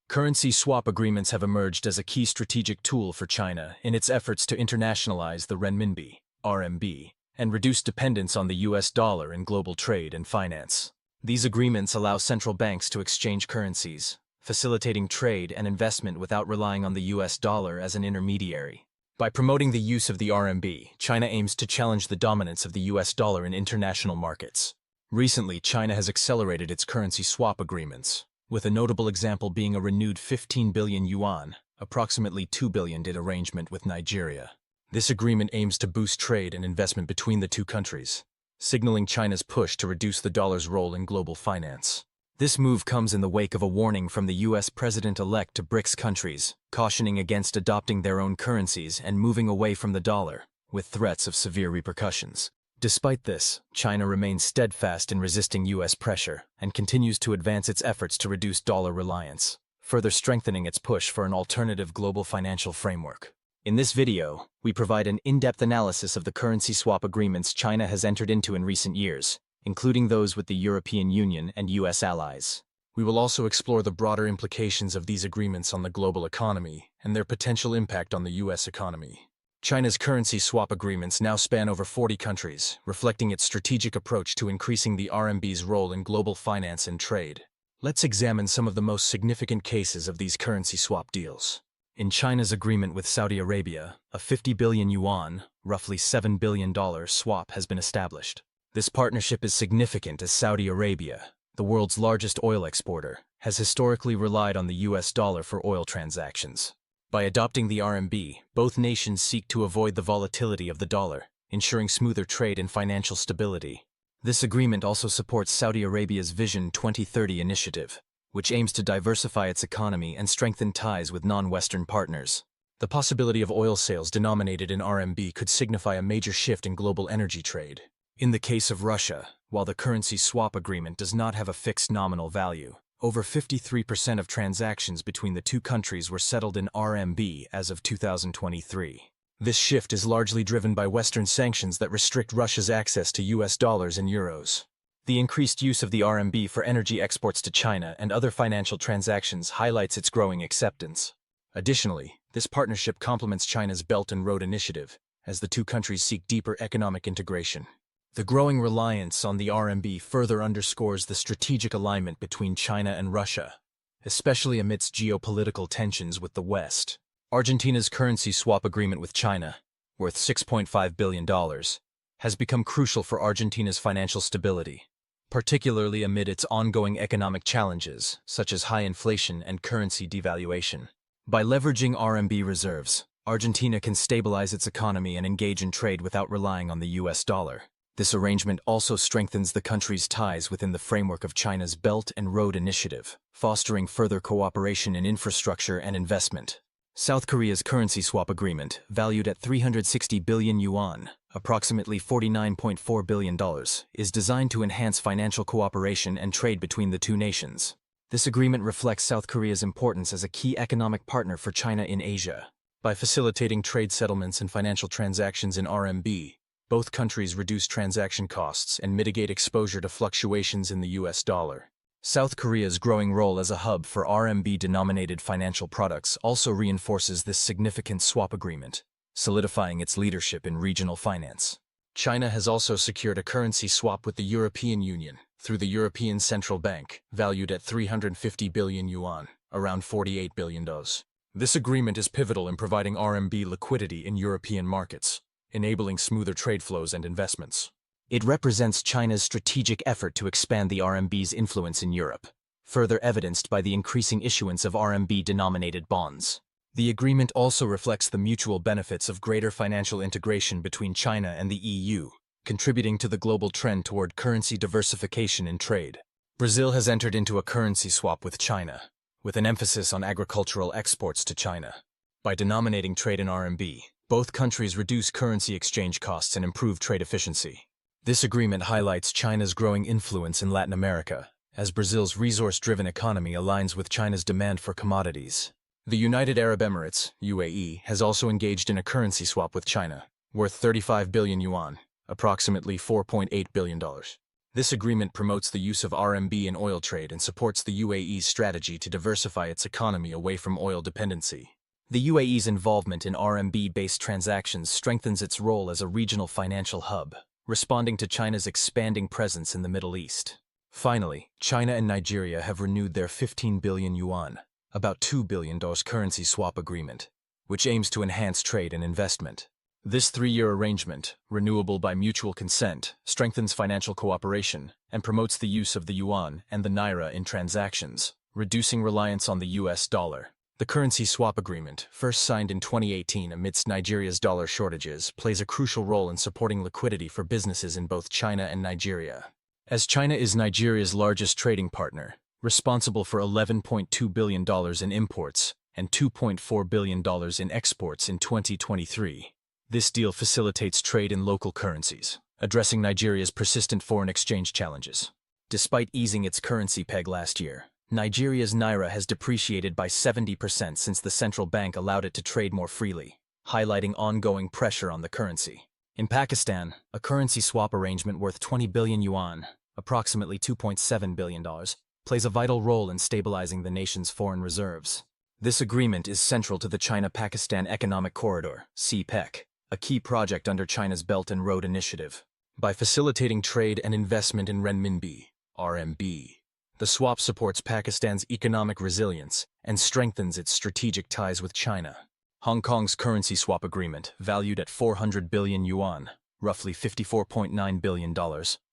Currency swap agreements have emerged as a key strategic tool for China in its efforts to internationalize the renminbi, RMB, and reduce dependence on the US dollar in global trade and finance. These agreements allow central banks to exchange currencies, facilitating trade and investment without relying on the US dollar as an intermediary. By promoting the use of the RMB, China aims to challenge the dominance of the US dollar in international markets. Recently, China has accelerated its currency swap agreements, with a notable example being a renewed 15 billion yuan, approximately 2 billion, arrangement with Nigeria. This agreement aims to boost trade and investment between the two countries, signaling China's push to reduce the dollar's role in global finance. This move comes in the wake of a warning from the US president-elect to BRICS countries, cautioning against adopting their own currencies and moving away from the dollar, with threats of severe repercussions. Despite this, China remains steadfast in resisting US pressure and continues to advance its efforts to reduce dollar reliance, further strengthening its push for an alternative global financial framework. In this video, we provide an in-depth analysis of the currency swap agreements China has entered into in recent years, including those with the European Union and US allies. We will also explore the broader implications of these agreements on the global economy and their potential impact on the US economy. China's currency swap agreements now span over 40 countries, reflecting its strategic approach to increasing the RMB's role in global finance and trade. Let's examine some of the most significant cases of these currency swap deals. In China's agreement with Saudi Arabia, a 50 billion yuan, roughly $7 billion swap has been established. This partnership is significant as Saudi Arabia, the world's largest oil exporter, has historically relied on the US dollar for oil transactions. By adopting the RMB, both nations seek to avoid the volatility of the dollar, ensuring smoother trade and financial stability. This agreement also supports Saudi Arabia's Vision 2030 initiative, which aims to diversify its economy and strengthen ties with non-Western partners. The possibility of oil sales denominated in RMB could signify a major shift in global energy trade. In the case of Russia, while the currency swap agreement does not have a fixed nominal value, over 53% of transactions between the two countries were settled in RMB as of 2023. This shift is largely driven by Western sanctions that restrict Russia's access to US dollars and euros. The increased use of the RMB for energy exports to China and other financial transactions highlights its growing acceptance. Additionally, this partnership complements China's Belt and Road Initiative, as the two countries seek deeper economic integration. The growing reliance on the RMB further underscores the strategic alignment between China and Russia, especially amidst geopolitical tensions with the West. Argentina's currency swap agreement with China, worth $6.5 billion, has become crucial for Argentina's financial stability, particularly amid its ongoing economic challenges, such as high inflation and currency devaluation. By leveraging RMB reserves, Argentina can stabilize its economy and engage in trade without relying on the US dollar. This arrangement also strengthens the country's ties within the framework of China's Belt and Road Initiative, fostering further cooperation in infrastructure and investment. South Korea's currency swap agreement, valued at 360 billion yuan, approximately $49.4 billion, is designed to enhance financial cooperation and trade between the two nations. This agreement reflects South Korea's importance as a key economic partner for China in Asia. By facilitating trade settlements and financial transactions in RMB, both countries reduce transaction costs and mitigate exposure to fluctuations in the US dollar. South Korea's growing role as a hub for RMB-denominated financial products also reinforces this significant swap agreement, solidifying its leadership in regional finance. China has also secured a currency swap with the European Union through the European Central Bank, valued at 350 billion yuan, around $48 billion. This agreement is pivotal in providing RMB liquidity in European markets, enabling smoother trade flows and investments. It represents China's strategic effort to expand the RMB's influence in Europe, further evidenced by the increasing issuance of RMB-denominated bonds. The agreement also reflects the mutual benefits of greater financial integration between China and the EU, contributing to the global trend toward currency diversification in trade. Brazil has entered into a currency swap with China, with an emphasis on agricultural exports to China. By denominating trade in RMB, both countries reduce currency exchange costs and improve trade efficiency. This agreement highlights China's growing influence in Latin America, as Brazil's resource-driven economy aligns with China's demand for commodities. The United Arab Emirates, UAE, has also engaged in a currency swap with China, worth 35 billion yuan, approximately $4.8 billion. This agreement promotes the use of RMB in oil trade and supports the UAE's strategy to diversify its economy away from oil dependency. The UAE's involvement in RMB-based transactions strengthens its role as a regional financial hub, responding to China's expanding presence in the Middle East. Finally, China and Nigeria have renewed their 15 billion yuan, about $2 billion currency swap agreement, which aims to enhance trade and investment. This three-year arrangement, renewable by mutual consent, strengthens financial cooperation and promotes the use of the yuan and the naira in transactions, reducing reliance on the US dollar. The currency swap agreement, first signed in 2018 amidst Nigeria's dollar shortages, plays a crucial role in supporting liquidity for businesses in both China and Nigeria. As China is Nigeria's largest trading partner, responsible for $11.2 billion in imports and $2.4 billion in exports in 2023, this deal facilitates trade in local currencies, addressing Nigeria's persistent foreign exchange challenges. Despite easing its currency peg last year, Nigeria's naira has depreciated by 70% since the central bank allowed it to trade more freely, highlighting ongoing pressure on the currency. In Pakistan, a currency swap arrangement worth 20 billion yuan, approximately $2.7 billion, plays a vital role in stabilizing the nation's foreign reserves. This agreement is central to the China-Pakistan Economic Corridor, CPEC, a key project under China's Belt and Road Initiative. By facilitating trade and investment in Renminbi, RMB, the swap supports Pakistan's economic resilience and strengthens its strategic ties with China. Hong Kong's currency swap agreement, valued at 400 billion yuan, roughly $54.9 billion,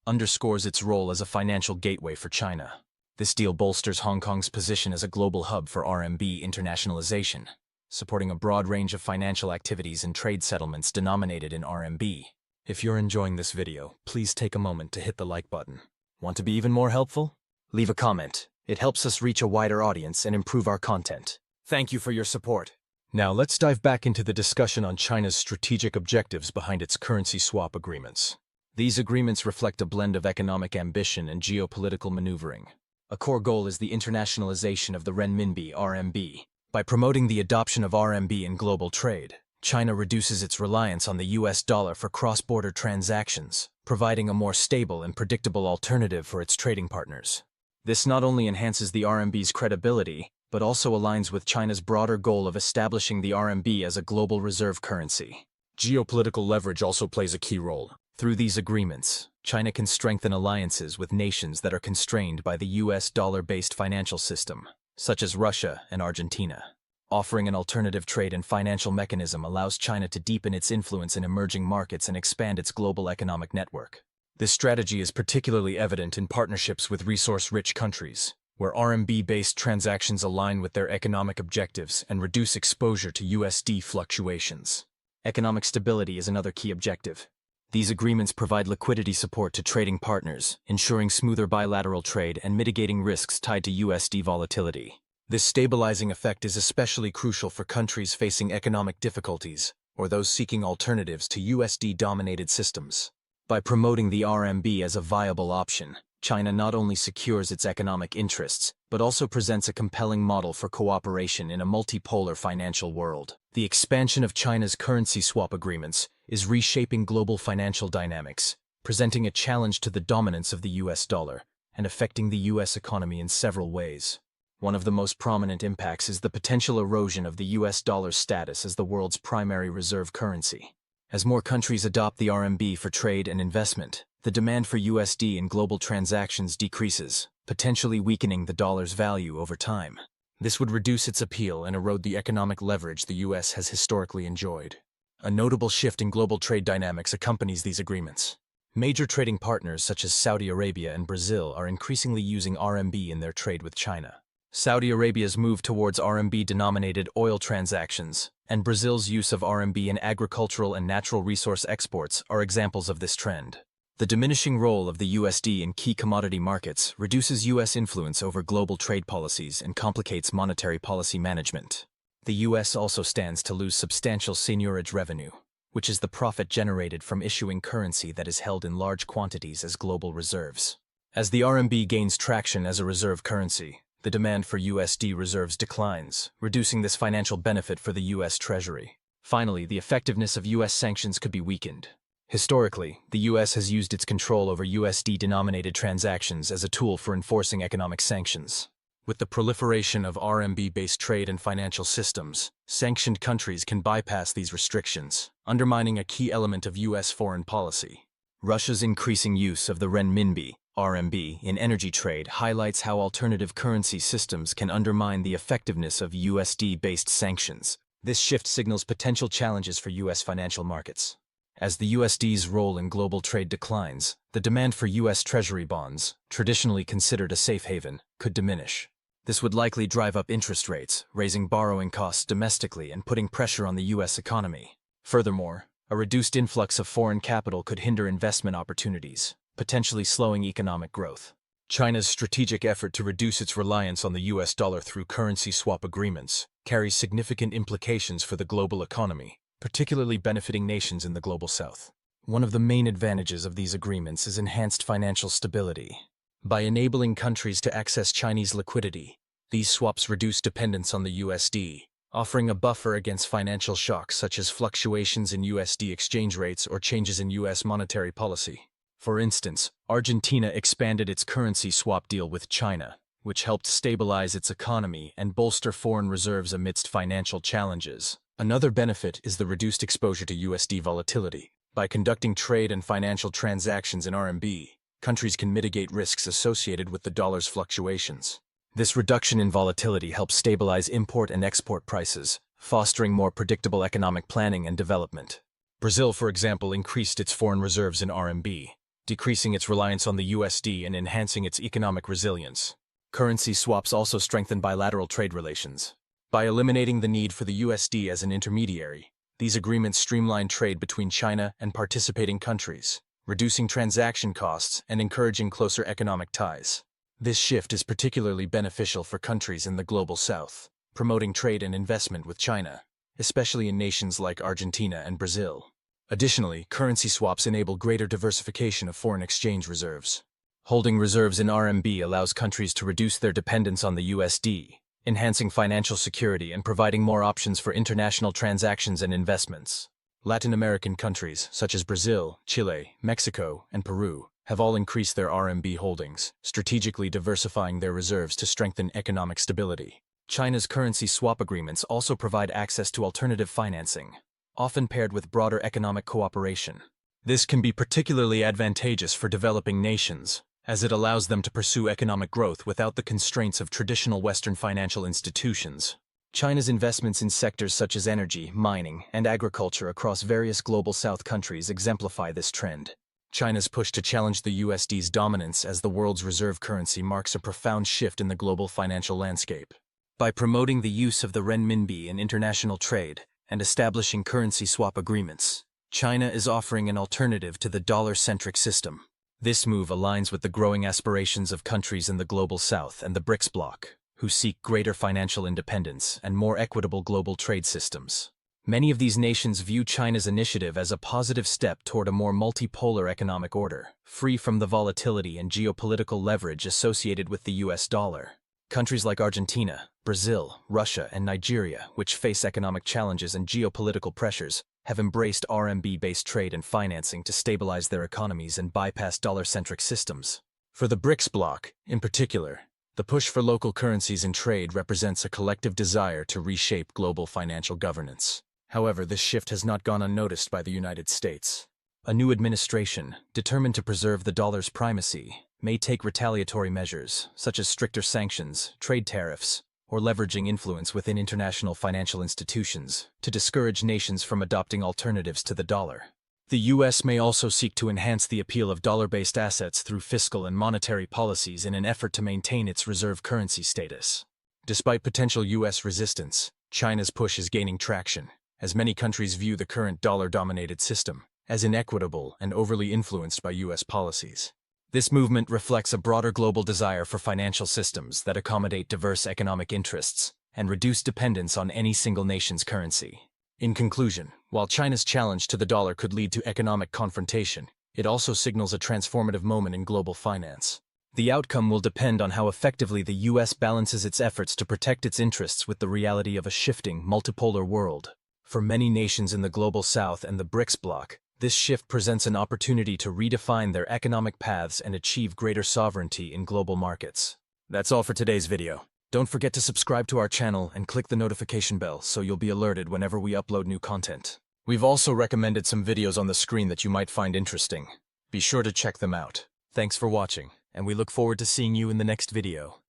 underscores its role as a financial gateway for China. This deal bolsters Hong Kong's position as a global hub for RMB internationalization, supporting a broad range of financial activities and trade settlements denominated in RMB. If you're enjoying this video, please take a moment to hit the like button. Want to be even more helpful? Leave a comment. It helps us reach a wider audience and improve our content. Thank you for your support. Now let's dive back into the discussion on China's strategic objectives behind its currency swap agreements. These agreements reflect a blend of economic ambition and geopolitical maneuvering. A core goal is the internationalization of the renminbi, RMB. By promoting the adoption of RMB in global trade, China reduces its reliance on the US dollar for cross-border transactions, providing a more stable and predictable alternative for its trading partners. This not only enhances the RMB's credibility, but also aligns with China's broader goal of establishing the RMB as a global reserve currency. Geopolitical leverage also plays a key role. Through these agreements, China can strengthen alliances with nations that are constrained by the US dollar-based financial system, such as Russia and Argentina. Offering an alternative trade and financial mechanism allows China to deepen its influence in emerging markets and expand its global economic network. This strategy is particularly evident in partnerships with resource-rich countries, where RMB-based transactions align with their economic objectives and reduce exposure to USD fluctuations. Economic stability is another key objective. These agreements provide liquidity support to trading partners, ensuring smoother bilateral trade and mitigating risks tied to USD volatility. This stabilizing effect is especially crucial for countries facing economic difficulties or those seeking alternatives to USD-dominated systems. By promoting the RMB as a viable option, China not only secures its economic interests, but also presents a compelling model for cooperation in a multipolar financial world. The expansion of China's currency swap agreements is reshaping global financial dynamics, presenting a challenge to the dominance of the US dollar and affecting the US economy in several ways. One of the most prominent impacts is the potential erosion of the US dollar's status as the world's primary reserve currency. As more countries adopt the RMB for trade and investment, the demand for USD in global transactions decreases, potentially weakening the dollar's value over time. This would reduce its appeal and erode the economic leverage the US has historically enjoyed. A notable shift in global trade dynamics accompanies these agreements. Major trading partners such as Saudi Arabia and Brazil are increasingly using RMB in their trade with China. Saudi Arabia's move towards RMB-denominated oil transactions and Brazil's use of RMB in agricultural and natural resource exports are examples of this trend. The diminishing role of the USD in key commodity markets reduces US influence over global trade policies and complicates monetary policy management. The US also stands to lose substantial seigniorage revenue, which is the profit generated from issuing currency that is held in large quantities as global reserves. As the RMB gains traction as a reserve currency, the demand for USD reserves declines, reducing this financial benefit for the US Treasury. Finally, the effectiveness of US sanctions could be weakened. Historically, the US has used its control over USD-denominated transactions as a tool for enforcing economic sanctions. With the proliferation of RMB-based trade and financial systems, sanctioned countries can bypass these restrictions, undermining a key element of US foreign policy. Russia's increasing use of the Renminbi, RMB, in energy trade highlights how alternative currency systems can undermine the effectiveness of USD-based sanctions. This shift signals potential challenges for US financial markets. As the USD's role in global trade declines, the demand for US Treasury bonds, traditionally considered a safe haven, could diminish. This would likely drive up interest rates, raising borrowing costs domestically and putting pressure on the US economy. Furthermore, a reduced influx of foreign capital could hinder investment opportunities, potentially slowing economic growth. China's strategic effort to reduce its reliance on the US dollar through currency swap agreements carries significant implications for the global economy, particularly benefiting nations in the Global South. One of the main advantages of these agreements is enhanced financial stability. By enabling countries to access Chinese liquidity, these swaps reduce dependence on the USD, offering a buffer against financial shocks such as fluctuations in USD exchange rates or changes in US monetary policy. For instance, Argentina expanded its currency swap deal with China, which helped stabilize its economy and bolster foreign reserves amidst financial challenges. Another benefit is the reduced exposure to USD volatility. By conducting trade and financial transactions in RMB, countries can mitigate risks associated with the dollar's fluctuations. This reduction in volatility helps stabilize import and export prices, fostering more predictable economic planning and development. Brazil, for example, increased its foreign reserves in RMB, decreasing its reliance on the USD and enhancing its economic resilience. Currency swaps also strengthen bilateral trade relations. By eliminating the need for the USD as an intermediary, these agreements streamline trade between China and participating countries, reducing transaction costs and encouraging closer economic ties. This shift is particularly beneficial for countries in the Global South, promoting trade and investment with China, especially in nations like Argentina and Brazil. Additionally, currency swaps enable greater diversification of foreign exchange reserves. Holding reserves in RMB allows countries to reduce their dependence on the USD, enhancing financial security and providing more options for international transactions and investments. Latin American countries, such as Brazil, Chile, Mexico, and Peru, have all increased their RMB holdings, strategically diversifying their reserves to strengthen economic stability. China's currency swap agreements also provide access to alternative financing, often paired with broader economic cooperation. This can be particularly advantageous for developing nations, as it allows them to pursue economic growth without the constraints of traditional Western financial institutions. China's investments in sectors such as energy, mining, and agriculture across various Global South countries exemplify this trend. China's push to challenge the USD's dominance as the world's reserve currency marks a profound shift in the global financial landscape. By promoting the use of the renminbi in international trade and establishing currency swap agreements, China is offering an alternative to the dollar-centric system. This move aligns with the growing aspirations of countries in the Global South and the BRICS bloc, who seek greater financial independence and more equitable global trade systems. Many of these nations view China's initiative as a positive step toward a more multipolar economic order, free from the volatility and geopolitical leverage associated with the US dollar. Countries like Argentina, Brazil, Russia, and Nigeria, which face economic challenges and geopolitical pressures, have embraced RMB-based trade and financing to stabilize their economies and bypass dollar-centric systems. For the BRICS bloc, in particular, the push for local currencies in trade represents a collective desire to reshape global financial governance. However, this shift has not gone unnoticed by the United States. A new administration, determined to preserve the dollar's primacy, may take retaliatory measures, such as stricter sanctions, trade tariffs, or leveraging influence within international financial institutions to discourage nations from adopting alternatives to the dollar. The U.S. may also seek to enhance the appeal of dollar-based assets through fiscal and monetary policies in an effort to maintain its reserve currency status. Despite potential U.S. resistance, China's push is gaining traction, as many countries view the current dollar-dominated system as inequitable and overly influenced by U.S. policies. This movement reflects a broader global desire for financial systems that accommodate diverse economic interests and reduce dependence on any single nation's currency. In conclusion, while China's challenge to the dollar could lead to economic confrontation, it also signals a transformative moment in global finance. The outcome will depend on how effectively the U.S. balances its efforts to protect its interests with the reality of a shifting, multipolar world. For many nations in the Global South and the BRICS bloc, This shift presents an opportunity to redefine their economic paths and achieve greater sovereignty in global markets. That's all for today's video. Don't forget to subscribe to our channel and click the notification bell so you'll be alerted whenever we upload new content. We've also recommended some videos on the screen that you might find interesting. Be sure to check them out. Thanks for watching, and we look forward to seeing you in the next video.